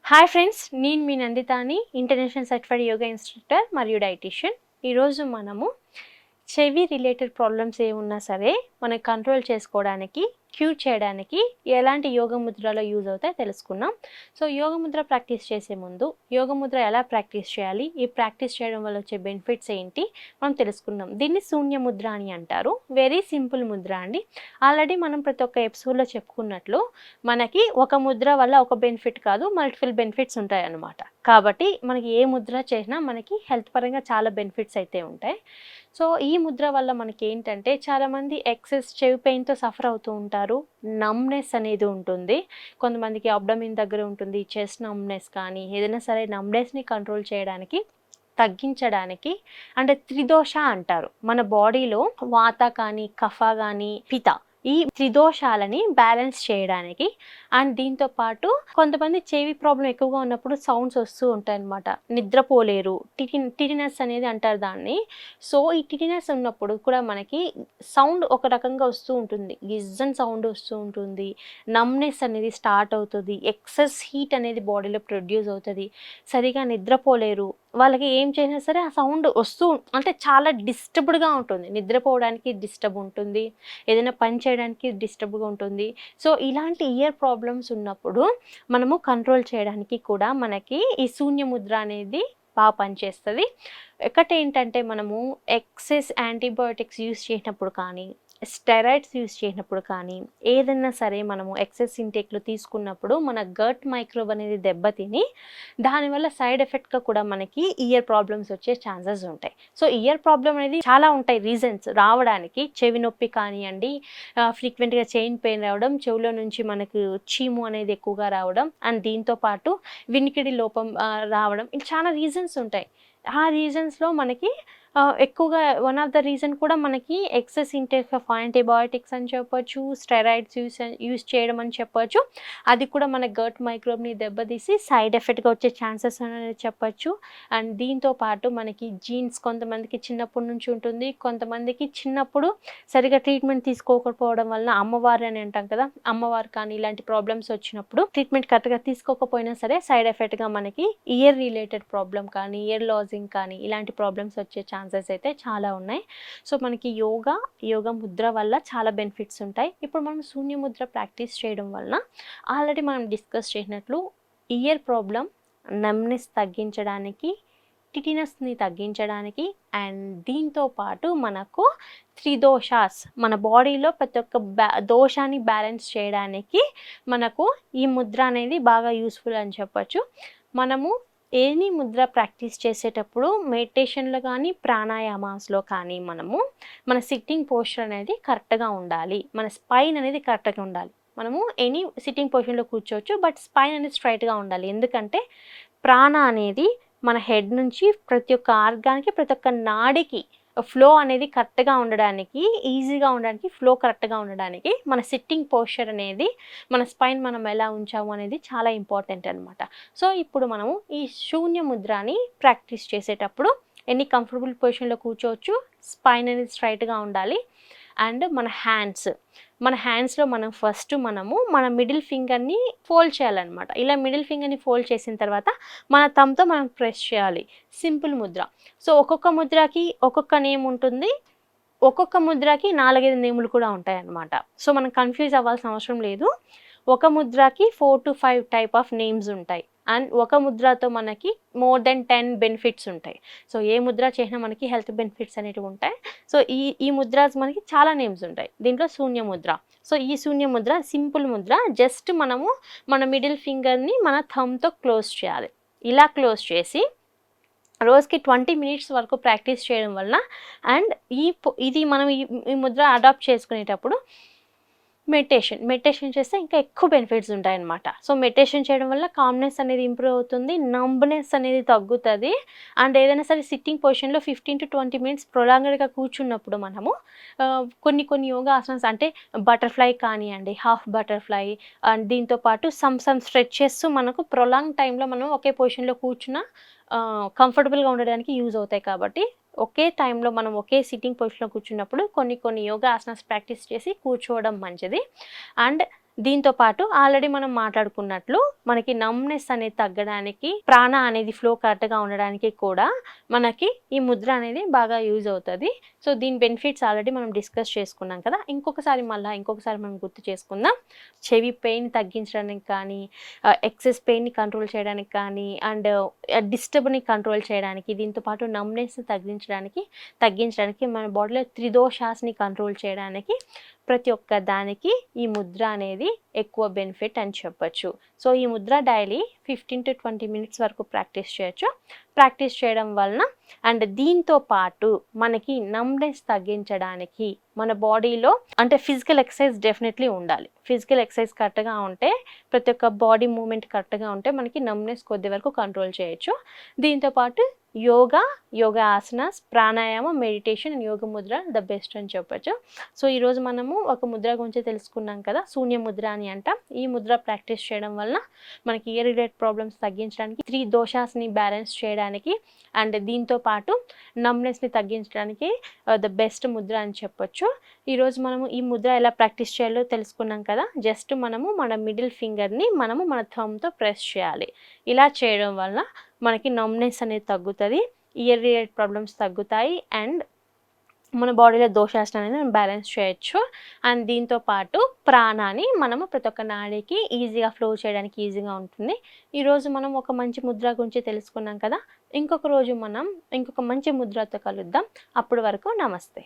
Hi friends, నేను మీ నందితాని, international certified yoga instructor మరియు dietitian. ఈరోజు మనము చెవి రిలేటెడ్ ప్రాబ్లమ్స్ ఏమున్నా సరే మనం కంట్రోల్ చేసుకోవడానికి, క్యూర్ చేయడానికి ఎలాంటి యోగ ముద్రలో యూజ్ అవుతాయో తెలుసుకున్నాం. సో యోగ ముద్ర ప్రాక్టీస్ చేసే ముందు యోగ ముద్ర ఎలా ప్రాక్టీస్ చేయాలి, ఈ ప్రాక్టీస్ చేయడం వల్ల వచ్చే బెనిఫిట్స్ ఏంటి మనం తెలుసుకున్నాం. దీన్ని శూన్య ముద్ర అని అంటారు. వెరీ సింపుల్ ముద్ర అండి. ఆల్రెడీ మనం ప్రతి ఒక్క ఎపిసోడ్లో చెప్పుకున్నట్లు మనకి ఒక ముద్ర వల్ల ఒక బెనిఫిట్ కాదు, మల్టిపుల్ బెనిఫిట్స్ ఉంటాయి అన్నమాట. కాబట్టి మనకి ఏ ముద్ర చేసినా మనకి హెల్త్ పరంగా చాలా బెనిఫిట్స్ అయితే ఉంటాయి. సో ఈ ముద్ర వల్ల మనకి ఏంటంటే చాలామంది ఎక్సెస్ చెవి పెయిన్తో సఫర్ అవుతూ ఉంటారు. నమ్నెస్ అనేది ఉంటుంది, కొంతమందికి అబ్డమిన్ దగ్గర ఉంటుంది, చెస్ట్ నమ్నెస్ కానీ ఏదైనా సరే నమ్నెస్ని కంట్రోల్ చేయడానికి, తగ్గించడానికి అంటే త్రిదోష అంటారు. మన బాడీలో వాత కానీ కఫ కానీ పిత, ఈ త్రిదోషాలని బ్యాలెన్స్ చేయడానికి. అండ్ దీంతో పాటు కొంతమంది చెవి ప్రాబ్లం ఎక్కువగా ఉన్నప్పుడు సౌండ్స్ వస్తూ ఉంటాయి అన్నమాట, నిద్రపోలేరు, టిటినస్ అనేది అంటారు దాన్ని. సో ఈ టిటినస్ ఉన్నప్పుడు కూడా మనకి సౌండ్ ఒక రకంగా వస్తూ ఉంటుంది, గిజ్జన్ సౌండ్ వస్తూ ఉంటుంది, నమ్నెస్ అనేది స్టార్ట్ అవుతుంది, ఎక్సెస్ హీట్ అనేది బాడీలో ప్రొడ్యూస్ అవుతుంది, సరిగా నిద్రపోలేరు. వాళ్ళకి ఏం చేసినా సరే ఆ సౌండ్ వస్తూ అంటే చాలా డిస్టర్బ్డ్గా ఉంటుంది, నిద్రపోవడానికి డిస్టర్బ్ ఉంటుంది, ఏదైనా పని చేయడానికి డిస్టర్బ్గా ఉంటుంది. సో ఇలాంటి ఇయర్ ప్రాబ్లమ్స్ ఉన్నప్పుడు మనము కంట్రోల్ చేయడానికి కూడా మనకి ఈ శూన్య ముద్ర అనేది బాగా పనిచేస్తుంది. ఒకటేంటంటే మనము ఎక్సెస్ యాంటీబయోటిక్స్ యూస్ చేసినప్పుడు కానీ, స్టెరాయిడ్స్ యూస్ చేసినప్పుడు కానీ, ఏదైనా సరే మనము ఎక్సెస్ ఇంటేక్లో తీసుకున్నప్పుడు మన గట్ మైక్రోబ్ అనేది దెబ్బతిని దానివల్ల సైడ్ ఎఫెక్ట్గా కూడా మనకి ఇయర్ ప్రాబ్లమ్స్ వచ్చే ఛాన్సెస్ ఉంటాయి. సో ఇయర్ ప్రాబ్లం అనేది చాలా ఉంటాయి రీజన్స్ రావడానికి. చెవి నొప్పి కానివ్వండి, ఫ్రీక్వెంట్గా చైన్ పెయిన్ రావడం, చెవిలో నుంచి మనకు చీము అనేది ఎక్కువగా రావడం, అండ్ దీంతో పాటు వినికిడి లోపం రావడం, ఇలా చాలా రీజన్స్ ఉంటాయి. ఆ రీజన్స్లో మనకి ఎక్కువగా వన్ ఆఫ్ ద రీజన్ కూడా మనకి ఎక్సెస్ ఇంటేక్ ఆఫ్ యాంటీబయాటిక్స్ అని చెప్పొచ్చు, స్టెరాయిడ్స్ యూస్ చేయడం అని చెప్పొచ్చు. అది కూడా మన గట్ మైక్రోబ్ని దెబ్బతీసి సైడ్ ఎఫెక్ట్గా వచ్చే ఛాన్సెస్ అనేది చెప్పొచ్చు. అండ్ దీంతో పాటు మనకి జీన్స్ కొంతమందికి చిన్నప్పటి నుంచి ఉంటుంది, కొంతమందికి చిన్నప్పుడు సరిగా ట్రీట్మెంట్ తీసుకోకపోవడం వలన అమ్మవారు అని అంటాం కదా, అమ్మవారు కానీ ఇలాంటి ప్రాబ్లమ్స్ వచ్చినప్పుడు ట్రీట్మెంట్ కరెక్ట్గా తీసుకోకపోయినా సరే సైడ్ ఎఫెక్ట్గా మనకి ఇయర్ రిలేటెడ్ ప్రాబ్లం కానీ, ఇయర్ లాజింగ్ కానీ ఇలాంటి ప్రాబ్లమ్స్ వచ్చే ఛాన్సెస్ అయితే చాలా ఉన్నాయి. సో మనకి యోగా ముద్ర వల్ల చాలా బెనిఫిట్స్ ఉంటాయి. ఇప్పుడు మనం శూన్య ముద్ర ప్రాక్టీస్ చేయడం వలన ఆల్రెడీ మనం డిస్కస్ చేసినట్లు ఇయర్ ప్రాబ్లం, నమ్నెస్ తగ్గించడానికి, టిటినస్ని తగ్గించడానికి, అండ్ దీంతో పాటు మనకు త్రిదోషాస్ మన బాడీలో ప్రతి ఒక్క దోషాన్ని బ్యాలెన్స్ చేయడానికి మనకు ఈ ముద్ర అనేది బాగా యూస్ఫుల్ అని చెప్పచ్చు. మనము ఎనీ ముద్ర ప్రాక్టీస్ చేసేటప్పుడు మెడిటేషన్లో కానీ, ప్రాణాయామాస్లో కానీ మన సిట్టింగ్ పోస్చర్ అనేది కరెక్ట్గా ఉండాలి, మన స్పైన్ అనేది కరెక్ట్గా ఉండాలి. మనము ఎనీ సిట్టింగ్ పొజిషన్లో కూర్చోవచ్చు, బట్ స్పైన్ అనేది స్ట్రైట్గా ఉండాలి. ఎందుకంటే ప్రాణ అనేది మన హెడ్ నుంచి ప్రతి ఒక్క ఆర్గాన్కి, ప్రతి ఒక్క నాడికి ఫ్లో అనేది కరెక్ట్గా ఉండడానికి, ఈజీగా ఉండడానికి, ఫ్లో కరెక్ట్గా ఉండడానికి మన సిట్టింగ్ పోస్చర్ అనేది, మన స్పైన్ మనం ఎలా ఉంచాము అనేది చాలా ఇంపార్టెంట్ అనమాట. సో ఇప్పుడు మనము ఈ శూన్య ముద్రని ప్రాక్టీస్ చేసేటప్పుడు ఎన్ని కంఫర్టబుల్ పొజిషన్లో కూర్చోవచ్చు, స్పైన్ అనేది స్ట్రైట్గా ఉండాలి. అండ్ మన హ్యాండ్స్లో మనం ఫస్ట్ మన మిడిల్ ఫింగర్ని ఫోల్డ్ చేయాలన్నమాట. ఇలా మిడిల్ ఫింగర్ని ఫోల్డ్ చేసిన తర్వాత మన థంబ్తో మనం ప్రెస్ చేయాలి. సింపుల్ ముద్ర. సో ఒక్కొక్క ముద్రకి ఒక్కొక్క నేమ్ ఉంటుంది, ఒక్కొక్క ముద్రకి 4-5 నేములు కూడా ఉంటాయి అన్నమాట. సో మనం కన్ఫ్యూజ్ అవ్వాల్సిన అవసరం లేదు. ఒక ముద్రకి 4 to 5 టైప్ ఆఫ్ నేమ్స్ ఉంటాయి, అండ్ ఒక ముద్రతో మనకి మోర్ దెన్ 10 బెనిఫిట్స్ ఉంటాయి. సో ఏ ముద్ర చేసినా మనకి హెల్త్ బెనిఫిట్స్ అనేవి ఉంటాయి. సో ఈ ముద్రాస్ మనకి చాలా నేమ్స్ ఉంటాయి. దీంట్లో శూన్య ముద్ర. సో ఈ శూన్య ముద్ర సింపుల్ ముద్ర. జస్ట్ మనము మన మిడిల్ ఫింగర్ని మన థంబ్తో క్లోజ్ చేయాలి. ఇలా క్లోజ్ చేసి రోజుకి 20 minutes వరకు ప్రాక్టీస్ చేయడం వలన, అండ్ ఇది మనం ఈ ముద్ర అడాప్ట్ చేసుకునేటప్పుడు మెడిటేషన్ చేస్తే ఇంకా ఎక్కువ బెనిఫిట్స్ ఉంటాయన్నమాట. సో మెడిటేషన్ చేయడం వల్ల కామ్నెస్ అనేది ఇంప్రూవ్ అవుతుంది, నంబ్నెస్ అనేది తగ్గుతుంది. అండ్ ఏదైనా సరే సిట్టింగ్ పొజిషన్లో 15 to 20 minutes ప్రొలాంగ్డ్గా కూర్చున్నప్పుడు మనము కొన్ని యోగా ఆసనాస్ అంటే బటర్ఫ్లై కానివ్వండి, హాఫ్ బటర్ఫ్లై, అండ్ దీంతో పాటు సమ్ స్ట్రెచెస్ మనకు ప్రొలాంగ్ టైంలో మనం ఒకే పొజిషన్లో కూర్చున్న కంఫర్టబుల్గా ఉండడానికి యూజ్ అవుతాయి. కాబట్టి ఒకే టైంలో మనం ఒకే సిట్టింగ్ పొజిషన్లో కూర్చున్నప్పుడు కొన్ని యోగా ఆసనాస్ ప్రాక్టీస్ చేసి కూర్చోవడం మంచిది. అండ్ దీంతో పాటు ఆల్రెడీ మనం మాట్లాడుకున్నట్లు మనకి నమ్నెస్ అనేది తగ్గడానికి, ప్రాణ అనేది ఫ్లో కరెక్ట్గా ఉండడానికి కూడా మనకి ఈ ముద్ర అనేది బాగా యూజ్ అవుతుంది. సో దీని బెనిఫిట్స్ ఆల్రెడీ మనం డిస్కస్ చేసుకున్నాం కదా. ఇంకొకసారి మనం గుర్తు చేసుకుందాం. చెవి పెయిన్ తగ్గించడానికి కానీ, ఎక్సెస్ పెయిన్ని కంట్రోల్ చేయడానికి కానీ, అండ్ డిస్టర్బ్ని కంట్రోల్ చేయడానికి, దీంతో పాటు నమ్నెస్ తగ్గించడానికి మన బాడీలో త్రిదోషాస్ని కంట్రోల్ చేయడానికి ప్రతి ఒక్క దానికి ఈ ముద్ర అనేది ఎక్కువ బెనిఫిట్ అని చెప్పొచ్చు. సో ఈ ముద్ర డైలీ 15 to 20 minutes వరకు ప్రాక్టీస్ చేయొచ్చు. ప్రాక్టీస్ చేయడం వలన అండ్ దీంతో పాటు మనకి నమ్నెస్ తగ్గించడానికి మన బాడీలో అంటే ఫిజికల్ ఎక్సర్సైజ్ డెఫినెట్లీ ఉండాలి. ఫిజికల్ ఎక్సర్సైజ్ కరెక్ట్గా ఉంటే, ప్రతి ఒక్క బాడీ మూమెంట్ కరెక్ట్గా ఉంటే మనకి నమ్నెస్ కొద్ది వరకు కంట్రోల్ చేయొచ్చు. దీంతోపాటు యోగా ఆసనాస్, ప్రాణాయామం, meditation and yoke Mudra the best అని చెప్పొచ్చు. సో ఈరోజు మనము ఒక ముద్ర గురించి తెలుసుకున్నాం కదా, శూన్య ముద్ర అని అంటాం. ఈ ముద్ర ప్రాక్టీస్ చేయడం వలన మనకి ఇయర్ రిలేటెడ్ ప్రాబ్లమ్స్ తగ్గించడానికి, 3 దోషాస్ని బ్యాలెన్స్ చేయడానికి అండ్ దీంతో పాటు నమ్నెస్ని తగ్గించడానికి ద బెస్ట్ ముద్ర అని చెప్పొచ్చు. ఈరోజు మనము ఈ ముద్ర ఎలా ప్రాక్టీస్ చేయాలో తెలుసుకున్నాం కదా. జస్ట్ మనము మన మిడిల్ ఫింగర్ని మన థంబ్తో ప్రెస్ చేయాలి. ఇలా చేయడం వలన మనకి నమ్నెస్ అనేది తగ్గుతుంది, ఇయర్ రిలేటెడ్ ప్రాబ్లమ్స్ తగ్గుతాయి అండ్ మన బాడీలో దోషాసనం అనేది మనం బ్యాలెన్స్ చేయొచ్చు. అండ్ దీంతో పాటు ప్రాణాన్ని మనము ప్రతి ఒక్క నాడికి ఈజీగా ఫ్లో చేయడానికి ఈజీగా ఉంటుంది. ఈరోజు మనం ఒక మంచి ముద్ర గురించి తెలుసుకున్నాం కదా. ఇంకొక రోజు మనం ఇంకొక మంచి ముద్రతో కలుద్దాం. అప్పటి వరకు నమస్తే.